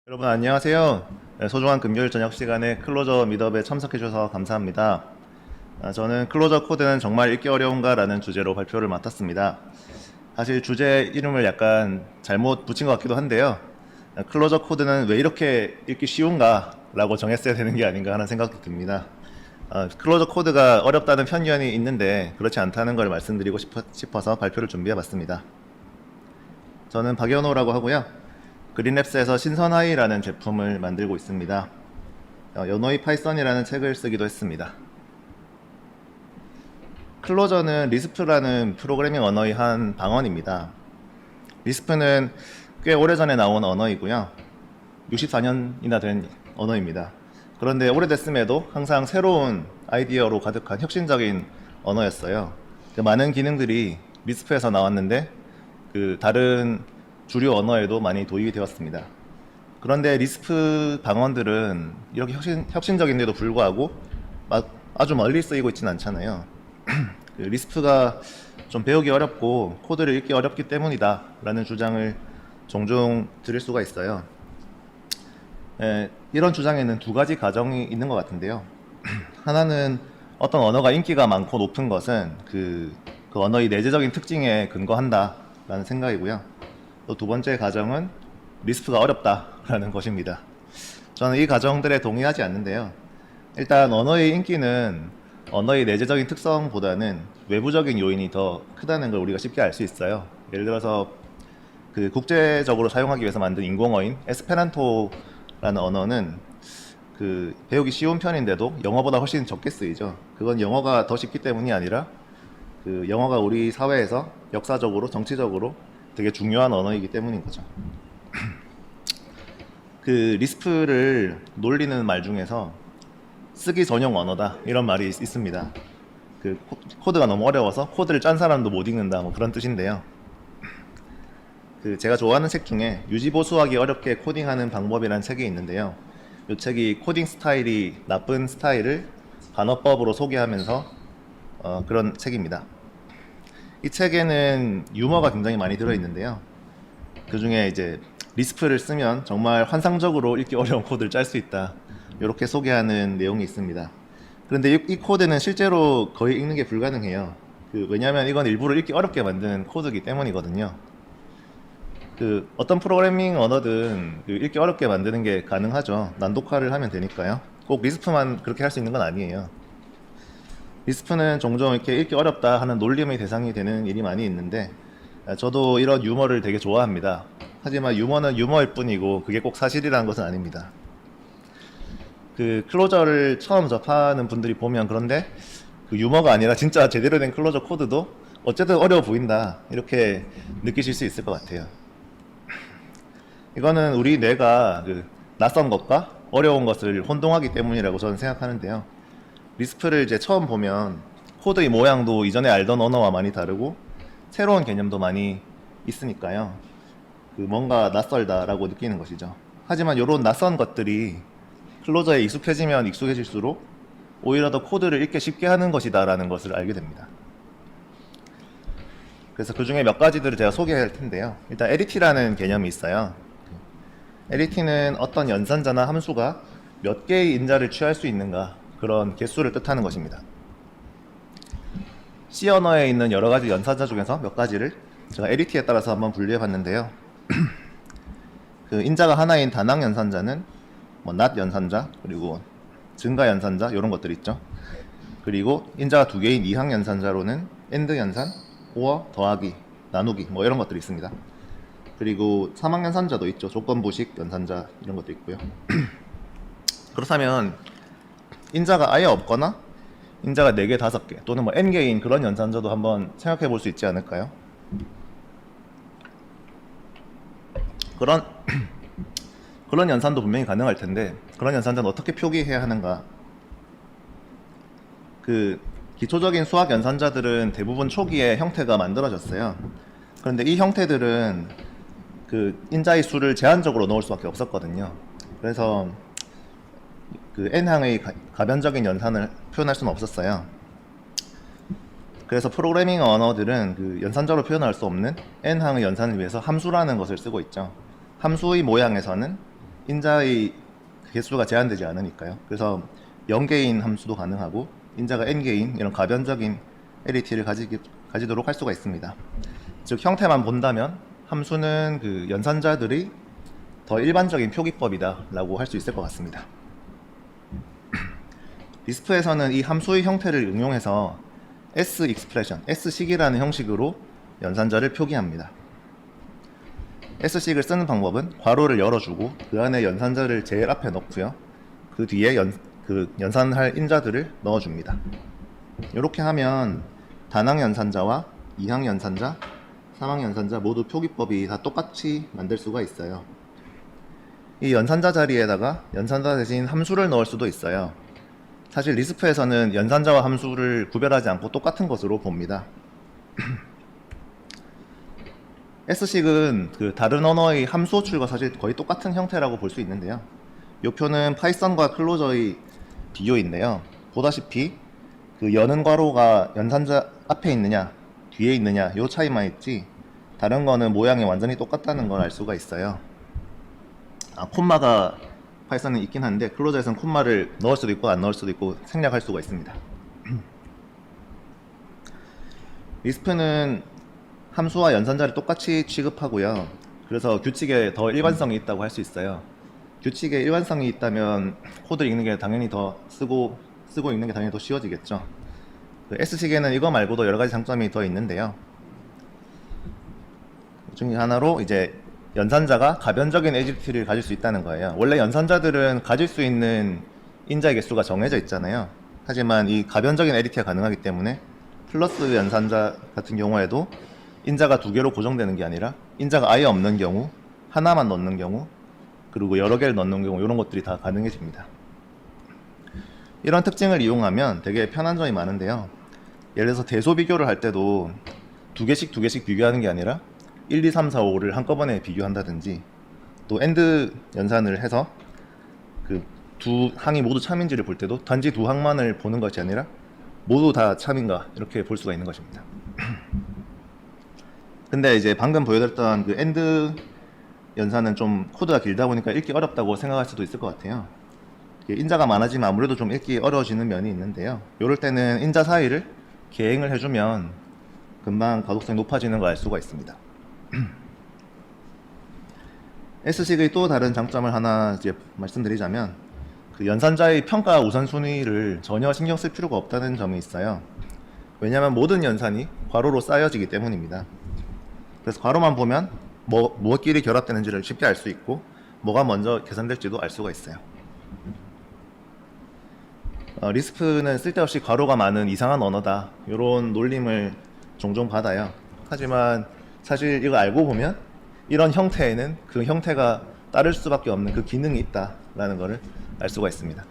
여러분 안녕하세요. 소중한 금요일 저녁 시간에 클로저 미더에 참석해 주셔서 감사합니다. 저는 클로저 코드는 정말 읽기 어려운가 라는 주제로 발표를 맡았습니다. 사실 주제 이름을 약간 잘못 붙인 것 같기도 한데요. 클로저 코드는 왜 이렇게 읽기 쉬운가 라고 정했어야 되는 게 아닌가 하는 생각도 듭니다. 클로저 코드가 어렵다는 편견이 있는데 그렇지 않다는 걸 말씀드리고 싶어서 발표를 준비해 봤습니다. 저는 박연호라고 하고요. 그린랩스에서 신선하이라는 제품을 만들고 있습니다. 연호이 파이썬이라는 책을 쓰기도 했습니다. 클로저는 리스프라는 프로그래밍 언어의 한 방언입니다. 리스프는 꽤 오래전에 나온 언어이고요. 64년이나 된 언어입니다. 그런데 오래됐음에도 항상 새로운 아이디어로 가득한 혁신적인 언어였어요. 많은 기능들이 리스프에서 나왔는데 다른 주류 언어에도 많이 도입이 되었습니다. 그런데 리스프 방언들은 이렇게 혁신적인데도 불구하고 아주 멀리 쓰이고 있지는 않잖아요. 리스프가 좀 배우기 어렵고 코드를 읽기 어렵기 때문이다 라는 주장을 종종 들을 수가 있어요. 이런 주장에는 두 가지 가정이 있는 것 같은데요. 하나는 어떤 언어가 인기가 많고 높은 것은 그 언어의 내재적인 특징에 근거한다 라는 생각이고요. 또 두 번째 가정은 리스프가 어렵다라는 것입니다. 저는 이 가정들에 동의하지 않는데요. 일단 언어의 인기는 언어의 내재적인 특성보다는 외부적인 요인이 더 크다는 걸 우리가 쉽게 알 수 있어요. 예를 들어서 국제적으로 사용하기 위해서 만든 인공어인 에스페란토라는 언어는 배우기 쉬운 편인데도 영어보다 훨씬 적게 쓰이죠. 그건 영어가 더 쉽기 때문이 아니라 영어가 우리 사회에서 역사적으로 정치적으로 되게 중요한 언어이기 때문인 거죠. 리스프를 놀리는 말 중에서 쓰기 전용 언어다 이런 말이 있습니다. 코드가 너무 어려워서 코드를 짠 사람도 못 읽는다 뭐 그런 뜻인데요. 제가 좋아하는 책 중에 유지보수하기 어렵게 코딩하는 방법이라는 책이 있는데요. 이 책이 코딩 스타일이 나쁜 스타일을 반어법으로 소개하면서 그런 책입니다. 이 책에는 유머가 굉장히 많이 들어있는데요. 그 중에 이제 리스프를 쓰면 정말 환상적으로 읽기 어려운 코드를 짤 수 있다 이렇게 소개하는 내용이 있습니다. 그런데 이 코드는 실제로 거의 읽는 게 불가능해요. 왜냐하면 이건 일부러 읽기 어렵게 만든 코드이기 때문이거든요. 어떤 프로그래밍 언어든 읽기 어렵게 만드는 게 가능하죠. 난독화를 하면 되니까요. 꼭 리스프만 그렇게 할 수 있는 건 아니에요. 리스프는 종종 이렇게 읽기 어렵다 하는 놀림의 대상이 되는 일이 많이 있는데 저도 이런 유머를 되게 좋아합니다. 하지만 유머는 유머일 뿐이고 그게 꼭 사실이라는 것은 아닙니다. 클로저를 처음 접하는 분들이 보면 그런데 유머가 아니라 진짜 제대로 된 클로저 코드도 어쨌든 어려워 보인다 이렇게 느끼실 수 있을 것 같아요. 이거는 우리 뇌가 낯선 것과 어려운 것을 혼동하기 때문이라고 저는 생각하는데요. 리스프를 이제 처음 보면 코드의 모양도 이전에 알던 언어와 많이 다르고 새로운 개념도 많이 있으니까요. 뭔가 낯설다라고 느끼는 것이죠. 하지만 이런 낯선 것들이 클로저에 익숙해지면 익숙해질수록 오히려 더 코드를 읽기 쉽게 하는 것이다라는 것을 알게 됩니다. 그래서 그 중에 몇 가지들을 제가 소개할 텐데요. 일단 arity라는 개념이 있어요. arity는 어떤 연산자나 함수가 몇 개의 인자를 취할 수 있는가 그런 개수를 뜻하는 것입니다. C 언어에 있는 여러 가지 연산자 중에서 몇 가지를 제가 arity에 따라서 한번 분류해 봤는데요. 인자가 하나인 단항 연산자는 not 연산자, 그리고 증가 연산자 이런 것들 있죠. 그리고 인자가 두 개인 이항 연산자로는 AND 연산, or 더하기, 나누기 뭐 이런 것들이 있습니다. 그리고 사망 연산자도 있죠. 조건부식 연산자 이런 것도 있고요. 그렇다면 인자가 아예 없거나 인자가 4개, 5개 또는 뭐 n개인 그런 연산자도 한번 생각해 볼 수 있지 않을까요? 그런 연산도 분명히 가능할 텐데 그런 연산자는 어떻게 표기해야 하는가? 기초적인 수학 연산자들은 대부분 초기에 형태가 만들어졌어요. 그런데 이 형태들은 인자의 수를 제한적으로 넣을 수밖에 없었거든요. 그래서 n항의 가변적인 연산을 표현할 수는 없었어요. 그래서 프로그래밍 언어들은 연산자로 표현할 수 없는 n항의 연산을 위해서 함수라는 것을 쓰고 있죠. 함수의 모양에서는 인자의 개수가 제한되지 않으니까요. 그래서 0개인 함수도 가능하고 인자가 n개인 이런 가변적인 LET를 가지도록 할 수가 있습니다. 즉 형태만 본다면 함수는 그 연산자들이 더 일반적인 표기법이다 라고 할 수 있을 것 같습니다. 리스프에서는 이 함수의 형태를 응용해서 S 익스프레션, S식이라는 형식으로 연산자를 표기합니다. S식을 쓰는 방법은 괄호를 열어주고 그 안에 연산자를 제일 앞에 넣고요. 그 뒤에 연산할 인자들을 넣어줍니다. 이렇게 하면 단항 연산자와 이항 연산자, 삼항 연산자 모두 표기법이 다 똑같이 만들 수가 있어요. 이 연산자 자리에다가 연산자 대신 함수를 넣을 수도 있어요. 사실 리스프에서는 연산자와 함수를 구별하지 않고 똑같은 것으로 봅니다. S식은 그 다른 언어의 함수 호출과 사실 거의 똑같은 형태라고 볼 수 있는데요. 이 표는 파이썬과 클로저의 비교인데요. 보다시피 그 여는 괄호가 연산자 앞에 있느냐 뒤에 있느냐 이 차이만 있지 다른 거는 모양이 완전히 똑같다는 걸 알 수가 있어요. 콤마가 파이썬은 있긴 한데 클로저에서는 콤마를 넣을 수도 있고 안 넣을 수도 있고 생략할 수가 있습니다. 리스프는 함수와 연산자를 똑같이 취급하고요. 그래서 규칙에 더 일관성이 있다고 할 수 있어요. 규칙에 일관성이 있다면 코드 읽는 게 당연히 더 쓰고 읽는 게 당연히 더 쉬워지겠죠. 그 S식에는 이거 말고도 여러 가지 장점이 더 있는데요. 그 중에 하나로 이제 연산자가 가변적인 에지티를 가질 수 있다는 거예요. 원래 연산자들은 가질 수 있는 인자의 개수가 정해져 있잖아요. 하지만 이 가변적인 에디티가 가능하기 때문에 플러스 연산자 같은 경우에도 인자가 두 개로 고정되는 게 아니라 인자가 아예 없는 경우, 하나만 넣는 경우, 그리고 여러 개를 넣는 경우 이런 것들이 다 가능해집니다. 이런 특징을 이용하면 되게 편한 점이 많은데요. 예를 들어서 대소 비교를 할 때도 두 개씩 비교하는 게 아니라 1, 2, 3, 4, 5를 한꺼번에 비교한다든지 또 엔드 연산을 해서 그 두 항이 모두 참인지를 볼 때도 단지 두 항만을 보는 것이 아니라 모두 다 참인가 이렇게 볼 수가 있는 것입니다. 근데 이제 방금 보여드렸던 그 엔드 연산은 좀 코드가 길다 보니까 읽기 어렵다고 생각할 수도 있을 것 같아요. 인자가 많아지면 아무래도 좀 읽기 어려워지는 면이 있는데요. 이럴 때는 인자 사이를 계행을 해주면 금방 가독성이 높아지는 걸 알 수가 있습니다. S식의 또 다른 장점을 하나 이제 말씀드리자면 그 연산자의 평가 우선순위를 전혀 신경 쓸 필요가 없다는 점이 있어요. 왜냐하면 모든 연산이 괄호로 쌓여지기 때문입니다. 그래서 괄호만 보면 무엇끼리 결합되는지를 쉽게 알 수 있고 뭐가 먼저 계산될지도 알 수가 있어요. 리스프는 쓸데없이 괄호가 많은 이상한 언어다 이런 놀림을 종종 받아요. 하지만 사실 이거 알고 보면 이런 형태에는 그 형태가 따를 수밖에 없는 그 기능이 있다라는 것을 알 수가 있습니다.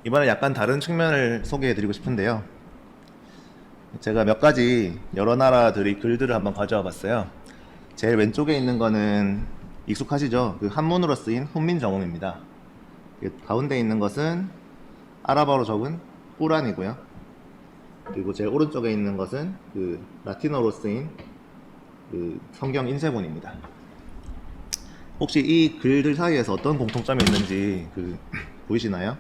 이번에 약간 다른 측면을 소개해 드리고 싶은데요. 제가 몇 가지 여러 나라들의 글들을 한번 가져와 봤어요. 제일 왼쪽에 있는 거는 익숙하시죠? 그 한문으로 쓰인 훈민정음입니다. 가운데 있는 것은 아랍어로 적은 꾸란이고요. 그리고 제일 오른쪽에 있는 것은 그 라틴어로 쓰인 그 성경 인쇄본입니다. 혹시 이 글들 사이에서 어떤 공통점이 있는지 보이시나요?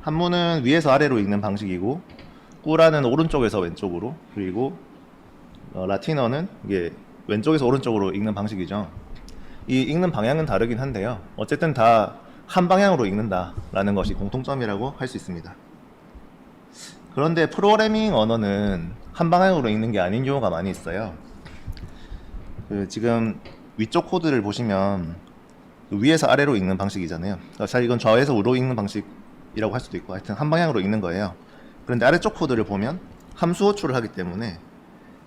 한문은 위에서 아래로 읽는 방식이고 꾸란은 오른쪽에서 왼쪽으로, 그리고 라틴어는 이게 왼쪽에서 오른쪽으로 읽는 방식이죠. 이 읽는 방향은 다르긴 한데요. 어쨌든 다 한 방향으로 읽는다라는 것이 공통점이라고 할 수 있습니다. 그런데 프로그래밍 언어는 한 방향으로 읽는 게 아닌 경우가 많이 있어요. 지금 위쪽 코드를 보시면 위에서 아래로 읽는 방식이잖아요. 사실 이건 좌에서 우로 읽는 방식이라고 할 수도 있고 하여튼 한 방향으로 읽는 거예요. 그런데 아래쪽 코드를 보면 함수 호출을 하기 때문에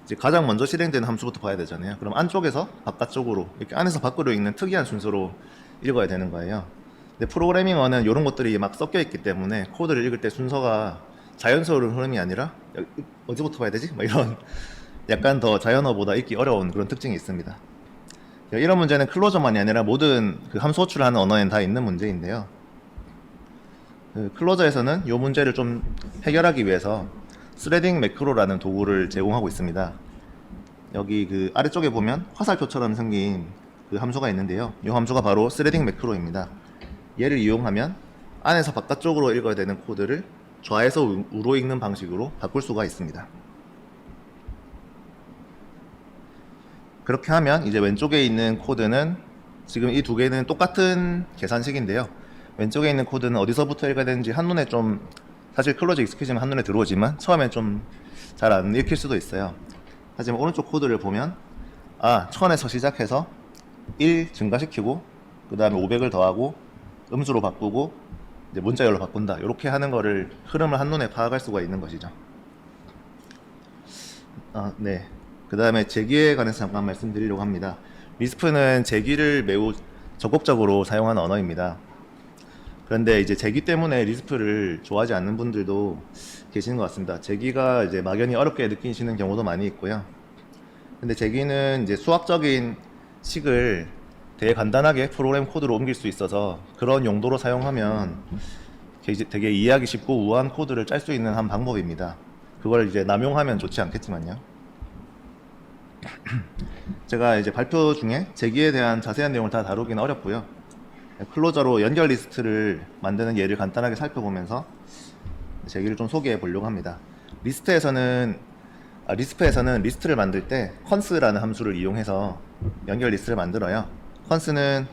이제 가장 먼저 실행되는 함수부터 봐야 되잖아요. 그럼 안쪽에서 바깥쪽으로 이렇게 안에서 밖으로 읽는 특이한 순서로 읽어야 되는 거예요. 근데 프로그래밍어는 이런 것들이 막 섞여 있기 때문에 코드를 읽을 때 순서가 자연스러운 흐름이 아니라 어디부터 봐야 되지? 막 이런 약간 더 자연어보다 읽기 어려운 그런 특징이 있습니다. 이런 문제는 클로저만이 아니라 모든 그 함수 호출을 하는 언어에는 다 있는 문제인데요. 클로저에서는 이 문제를 좀 해결하기 위해서 스레딩 매크로라는 도구를 제공하고 있습니다. 여기 그 아래쪽에 보면 화살표처럼 생긴 그 함수가 있는데요. 이 함수가 바로 스레딩 매크로입니다. 얘를 이용하면 안에서 바깥쪽으로 읽어야 되는 코드를 좌에서 우로 읽는 방식으로 바꿀 수가 있습니다. 그렇게 하면 이제 왼쪽에 있는 코드는 지금 이 두 개는 똑같은 계산식인데요. 왼쪽에 있는 코드는 어디서부터 읽어야 되는지 한눈에 좀, 사실 클로즈 익스큐즈면 한눈에 들어오지만 처음에 좀 잘 안 읽힐 수도 있어요. 하지만 오른쪽 코드를 보면 1000에서 시작해서 1 증가시키고 그 다음에 500을 더하고 음수로 바꾸고 이제 문자열로 바꾼다, 이렇게 하는 거를 흐름을 한눈에 파악할 수가 있는 것이죠. 네. 그 다음에 제기에 관해서 잠깐 말씀드리려고 합니다. 리스프는 제기를 매우 적극적으로 사용하는 언어입니다. 그런데 이제 제기 때문에 리스프를 좋아하지 않는 분들도 계시는 것 같습니다. 제기가 이제 막연히 어렵게 느끼시는 경우도 많이 있고요. 근데 제기는 이제 수학적인 식을 되게 간단하게 프로그램 코드로 옮길 수 있어서 그런 용도로 사용하면 되게 이해하기 쉽고 우아한 코드를 짤 수 있는 한 방법입니다. 그걸 이제 남용하면 좋지 않겠지만요. 제가 이제 발표 중에 제기에 대한 자세한 내용을 다 다루기는 어렵고요. 클로저로 연결 리스트를 만드는 예를 간단하게 살펴보면서 제기를 좀 소개해 보려고 합니다. 리스프에서는 리스트를 만들 때 const라는 함수를 이용해서 연결 리스트를 만들어요. const는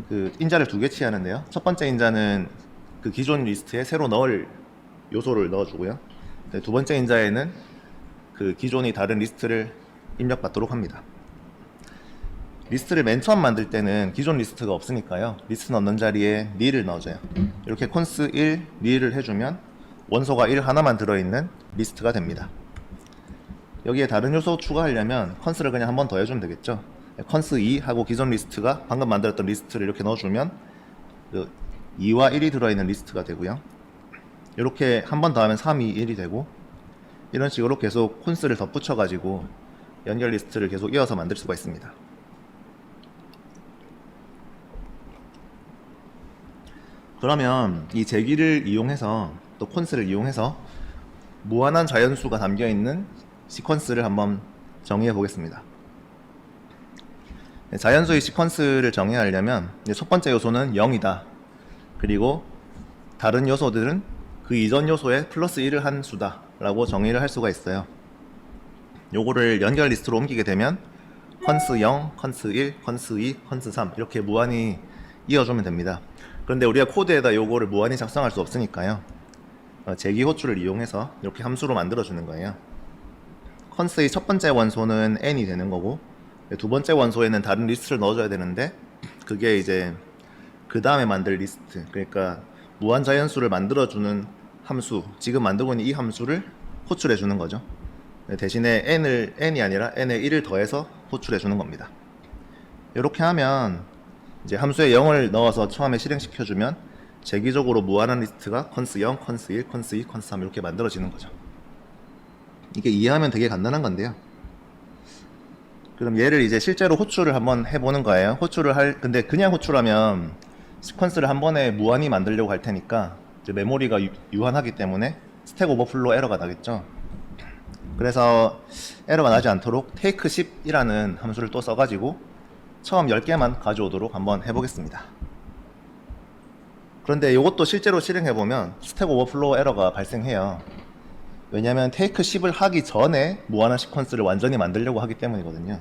그 인자를 두 개 취하는데요. 첫 번째 인자는 그 기존 리스트에 새로 넣을 요소를 넣어주고요. 두 번째 인자에는 그 기존이 다른 리스트를 입력받도록 합니다. 리스트를 맨 처음 만들 때는 기존 리스트가 없으니까요. 리스트 넣는 자리에 nil을 넣어줘요. 이렇게 const 1 nil을 해주면 원소가 1 하나만 들어있는 리스트가 됩니다. 여기에 다른 요소 추가하려면 const를 그냥 한 번 더 해주면 되겠죠. const 2 하고 기존 리스트가 방금 만들었던 리스트를 이렇게 넣어주면 그 2와 1이 들어있는 리스트가 되고요. 이렇게 한 번 더 하면 3, 2, 1이 되고, 이런 식으로 계속 const를 덧붙여 가지고 연결 리스트를 계속 이어서 만들 수가 있습니다. 그러면 이 제기를 이용해서 또 const를 이용해서 무한한 자연수가 담겨있는 시퀀스를 한번 정의해 보겠습니다. 자연수의 시퀀스를 정의하려면 첫 번째 요소는 0이다. 그리고 다른 요소들은 그 이전 요소에 플러스 1을 한 수다 라고 정의를 할 수가 있어요. 요거를 연결 리스트로 옮기게 되면 const 0, const 1, const 2, const 3 이렇게 무한히 이어주면 됩니다. 그런데 우리가 코드에다 요거를 무한히 작성할 수 없으니까요. 제기 호출을 이용해서 이렇게 함수로 만들어주는 거예요. const의 첫 번째 원소는 n이 되는 거고, 두 번째 원소에는 다른 리스트를 넣어줘야 되는데, 그게 이제 그 다음에 만들 리스트, 그러니까 무한 자연수를 만들어주는 함수, 지금 만들고 있는 이 함수를 호출해주는 거죠. 대신에 n이 아니라 n에 1을 더해서 호출해주는 겁니다. 이렇게 하면 이제 함수에 0을 넣어서 처음에 실행시켜주면 재기적으로 무한한 리스트가 const 0, const 1, const 2, const 3 이렇게 만들어지는 거죠. 이게 이해하면 되게 간단한 건데요. 그럼 얘를 이제 실제로 호출을 한번 해보는 거예요. 근데 그냥 호출하면 시퀀스를 한 번에 무한히 만들려고 할 테니까 이제 메모리가 유한하기 때문에 스택 오버플로 에러가 나겠죠. 그래서 에러가 나지 않도록 take 10이라는 함수를 또 써가지고 처음 10개만 가져오도록 한번 해보겠습니다. 그런데 이것도 실제로 실행해보면 스택 오버플로우 에러가 발생해요. 왜냐하면 take 10을 하기 전에 무한한 시퀀스를 완전히 만들려고 하기 때문이거든요.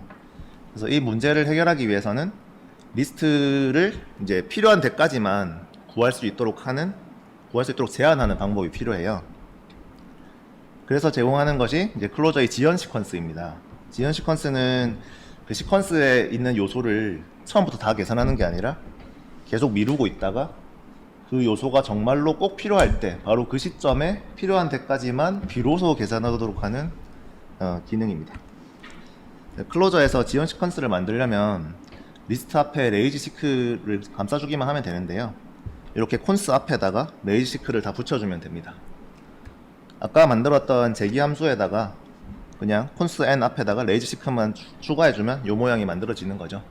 그래서 이 문제를 해결하기 위해서는 리스트를 이제 필요한 데까지만 구할 수 있도록 제한하는 방법이 필요해요. 그래서 제공하는 것이 이제 클로저의 지연 시퀀스입니다. 지연 시퀀스는 그 시퀀스에 있는 요소를 처음부터 다 계산하는 게 아니라 계속 미루고 있다가 그 요소가 정말로 꼭 필요할 때 바로 그 시점에 필요한 데까지만 비로소 계산하도록 하는 기능입니다. 클로저에서 지연 시퀀스를 만들려면 리스트 앞에 레이지 시크를 감싸주기만 하면 되는데요. 이렇게 콘스 앞에다가 레이지 시크를 다 붙여주면 됩니다. 아까 만들었던 제기 함수에다가 그냥 콘스 n 앞에다가 레이지 시크만 추가해주면 요 모양이 만들어지는 거죠.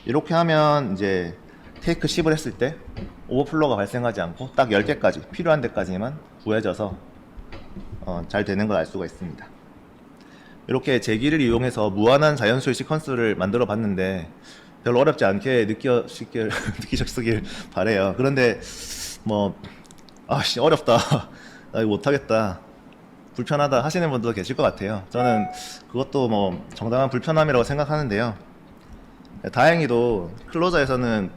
이렇게 하면 이제 테이크 10을 했을 때 오버플로가 발생하지 않고 딱 10개까지 필요한 데까지만 구해져서 잘 되는 걸 알 수가 있습니다. 이렇게 제기를 이용해서 무한한 자연수의 시퀀스를 만들어 봤는데 별로 어렵지 않게 느끼셨길 바래요. 그런데 뭐 아씨 어렵다, 나 이거 못하겠다, 불편하다 하시는 분도 계실 것 같아요. 저는 그것도 뭐 정당한 불편함이라고 생각하는데요. 다행히도 클로저에서는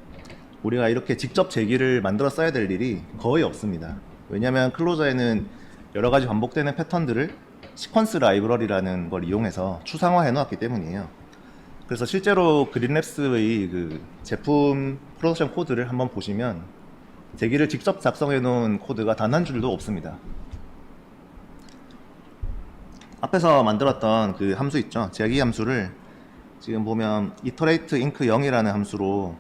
우리가 이렇게 직접 제기를 만들어 써야 될 일이 거의 없습니다. 왜냐하면 클로저에는 여러 가지 반복되는 패턴들을 시퀀스 라이브러리라는 걸 이용해서 추상화해 놓았기 때문이에요. 그래서 실제로 그린랩스의 그 제품 프로덕션 코드를 한번 보시면 제기를 직접 작성해 놓은 코드가 단 한 줄도 없습니다. 앞에서 만들었던 그 함수 있죠, 제기 함수를 지금 보면 iterate inc 0이라는 함수로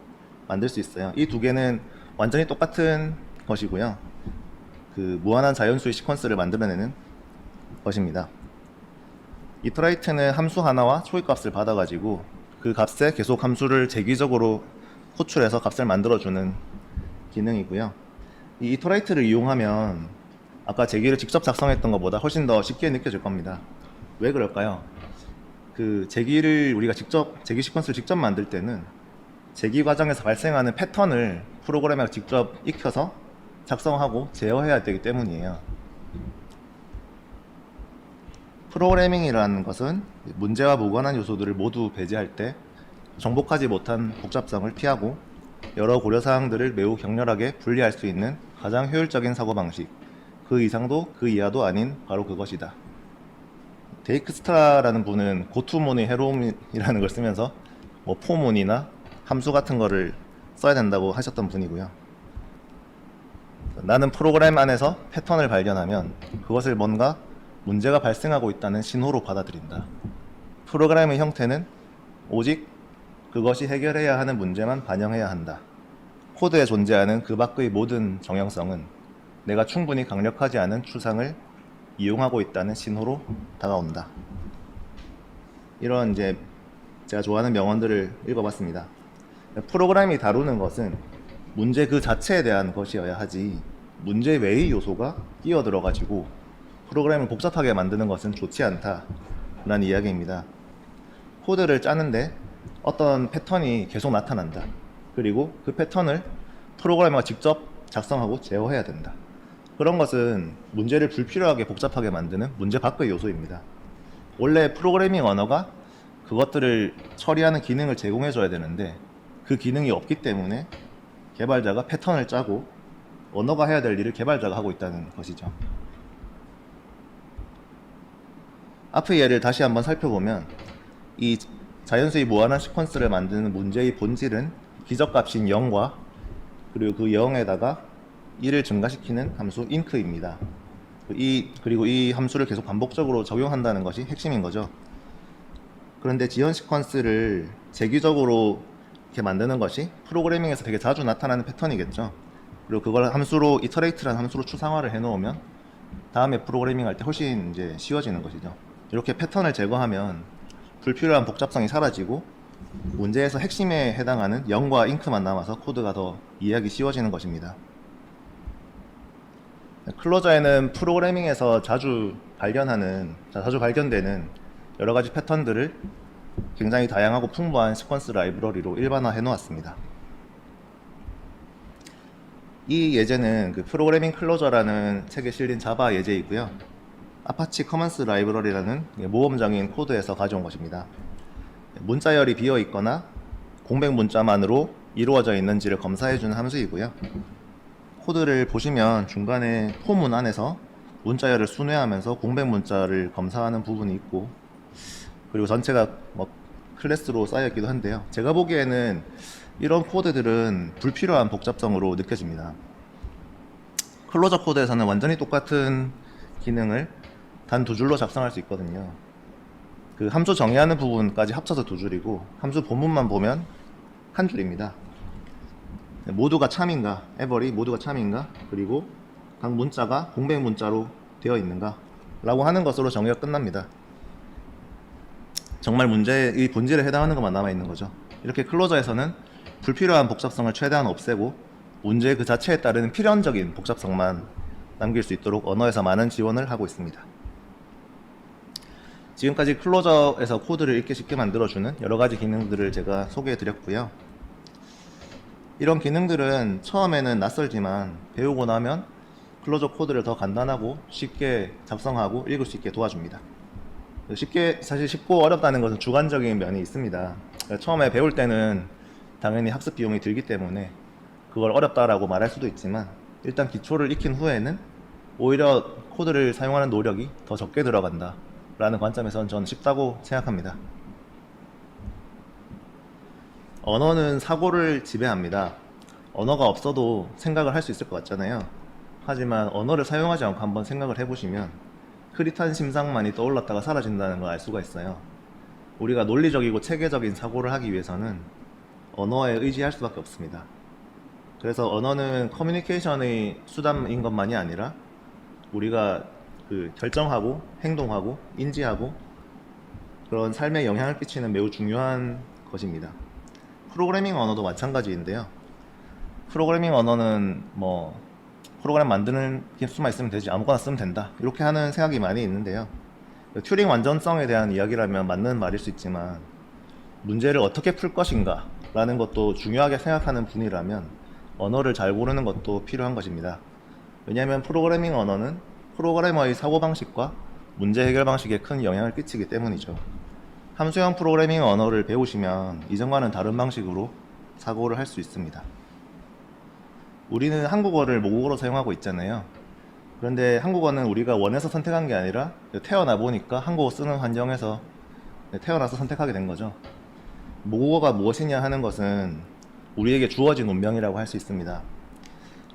만들 수 있어요. 이 두 개는 완전히 똑같은 것이고요, 그 무한한 자연수의 시퀀스를 만들어내는 것입니다. iterate는 함수 하나와 초기값을 받아가지고 그 값에 계속 함수를 제기적으로 호출해서 값을 만들어주는 기능이고요. 이 iterate를 이용하면 아까 제기를 직접 작성했던 것보다 훨씬 더 쉽게 느껴질 겁니다. 왜 그럴까요? 그 제기를 우리가 직접 제기 시퀀스를 직접 만들 때는 제기 과정에서 발생하는 패턴을 프로그램에 직접 익혀서 작성하고 제어해야 되기 때문이에요. 프로그래밍이라는 것은 문제와 무관한 요소들을 모두 배제할 때 정복하지 못한 복잡성을 피하고 여러 고려사항들을 매우 격렬하게 분리할 수 있는 가장 효율적인 사고방식, 그 이상도 그 이하도 아닌 바로 그것이다. 데이크스트라라는 분은 고투몬의 헤로움이라는 걸 쓰면서 뭐 포몬이나 함수 같은 거를 써야 된다고 하셨던 분이고요. 나는 프로그램 안에서 패턴을 발견하면 그것을 뭔가 문제가 발생하고 있다는 신호로 받아들인다. 프로그램의 형태는 오직 그것이 해결해야 하는 문제만 반영해야 한다. 코드에 존재하는 그 밖의 모든 정형성은 내가 충분히 강력하지 않은 추상을 이용하고 있다는 신호로 다가온다. 이런 이제 제가 좋아하는 명언들을 읽어봤습니다. 프로그램이 다루는 것은 문제 그 자체에 대한 것이어야 하지 문제 외의 요소가 끼어들어 가지고 프로그램을 복잡하게 만드는 것은 좋지 않다라는 이야기입니다. 코드를 짜는데 어떤 패턴이 계속 나타난다. 그리고 그 패턴을 프로그래머가 직접 작성하고 제어해야 된다. 그런 것은 문제를 불필요하게 복잡하게 만드는 문제 밖의 요소입니다. 원래 프로그래밍 언어가 그것들을 처리하는 기능을 제공해 줘야 되는데 그 기능이 없기 때문에 개발자가 패턴을 짜고 언어가 해야 될 일을 개발자가 하고 있다는 것이죠. 앞의 예를 다시 한번 살펴보면 이 자연수의 무한한 시퀀스를 만드는 문제의 본질은 기적값인 0과 그리고 그 0에다가 1을 증가시키는 함수 inc입니다. 그리고 이 함수를 계속 반복적으로 적용한다는 것이 핵심인 거죠. 그런데 지연 시퀀스를 재기적으로 이렇게 만드는 것이 프로그래밍에서 되게 자주 나타나는 패턴이겠죠. 그리고 그걸 함수로 iterate라는 함수로 추상화를 해 놓으면 다음에 프로그래밍 할 때 훨씬 이제 쉬워지는 것이죠. 이렇게 패턴을 제거하면 불필요한 복잡성이 사라지고 문제에서 핵심에 해당하는 0과 inc만 남아서 코드가 더 이해하기 쉬워지는 것입니다. 클로저에는 프로그래밍에서 자주 발견되는 여러 가지 패턴들을 굉장히 다양하고 풍부한 시퀀스 라이브러리로 일반화해 놓았습니다. 이 예제는 그 프로그래밍 클로저라는 책에 실린 자바 예제이고요. 아파치 커먼스 라이브러리라는 모험장인 코드에서 가져온 것입니다. 문자열이 비어 있거나 공백 문자만으로 이루어져 있는지를 검사해주는 함수이고요. 코드를 보시면 중간에 포문 안에서 문자열을 순회하면서 공백 문자를 검사하는 부분이 있고, 그리고 전체가 뭐 클래스로 쌓여 있기도 한데요. 제가 보기에는 이런 코드들은 불필요한 복잡성으로 느껴집니다. 클로저 코드에서는 완전히 똑같은 기능을 단 두 줄로 작성할 수 있거든요. 그 함수 정의하는 부분까지 합쳐서 두 줄이고 함수 본문만 보면 한 줄입니다. 모두가 참인가, 에버리 모두가 참인가, 그리고 각 문자가 공백 문자로 되어 있는가 라고 하는 것으로 정의가 끝납니다. 정말 문제의 본질에 해당하는 것만 남아있는 거죠. 이렇게 클로저에서는 불필요한 복잡성을 최대한 없애고 문제 그 자체에 따르는 필연적인 복잡성만 남길 수 있도록 언어에서 많은 지원을 하고 있습니다. 지금까지 클로저에서 코드를 읽기 쉽게 만들어주는 여러 가지 기능들을 제가 소개해 드렸고요. 이런 기능들은 처음에는 낯설지만 배우고 나면 클로저 코드를 더 간단하고 쉽게 작성하고 읽을 수 있게 도와줍니다. 사실 쉽고 어렵다는 것은 주관적인 면이 있습니다. 처음에 배울 때는 당연히 학습 비용이 들기 때문에 그걸 어렵다라고 말할 수도 있지만, 일단 기초를 익힌 후에는 오히려 코드를 사용하는 노력이 더 적게 들어간다 라는 관점에서는 저는 쉽다고 생각합니다. 언어는 사고를 지배합니다. 언어가 없어도 생각을 할 수 있을 것 같잖아요. 하지만 언어를 사용하지 않고 한번 생각을 해보시면 흐릿한 심상만이 떠올랐다가 사라진다는 걸 알 수가 있어요. 우리가 논리적이고 체계적인 사고를 하기 위해서는 언어에 의지할 수밖에 없습니다. 그래서 언어는 커뮤니케이션의 수단인 것만이 아니라 우리가 결정하고 행동하고 인지하고 그런 삶에 영향을 끼치는 매우 중요한 것입니다. 프로그래밍 언어도 마찬가지인데요. 프로그래밍 언어는 프로그램 만드는 수만 있으면 되지, 아무거나 쓰면 된다, 이렇게 하는 생각이 많이 있는데요. 튜링 완전성에 대한 이야기라면 맞는 말일 수 있지만, 문제를 어떻게 풀 것인가 라는 것도 중요하게 생각하는 분이라면 언어를 잘 고르는 것도 필요한 것입니다. 왜냐하면 프로그래밍 언어는 프로그래머의 사고방식과 문제 해결 방식에 큰 영향을 끼치기 때문이죠. 함수형 프로그래밍 언어를 배우시면 이전과는 다른 방식으로 사고를 할 수 있습니다. 우리는 한국어를 모국어로 사용하고 있잖아요. 그런데 한국어는 우리가 원해서 선택한 게 아니라 태어나 보니까 한국어 쓰는 환경에서 태어나서 선택하게 된 거죠. 모국어가 무엇이냐 하는 것은 우리에게 주어진 운명이라고 할 수 있습니다.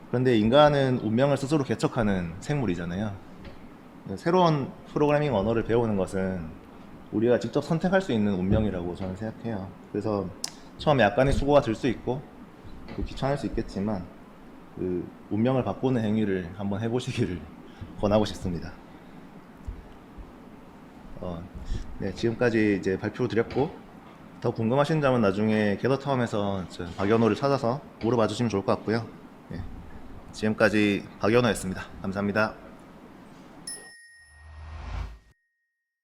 그런데 인간은 운명을 스스로 개척하는 생물이잖아요. 새로운 프로그래밍 언어를 배우는 것은 우리가 직접 선택할 수 있는 운명이라고 저는 생각해요. 그래서 처음에 약간의 수고가 들 수 있고 귀찮을 수 있겠지만 운명을 바꾸는 행위를 한번 해보시기를 권하고 싶습니다. 네, 지금까지 이제 발표 드렸고, 더 궁금하신 점은 나중에 게더타움에서 박연호를 찾아서 물어봐 주시면 좋을 것 같고요. 네, 지금까지 박연호였습니다. 감사합니다.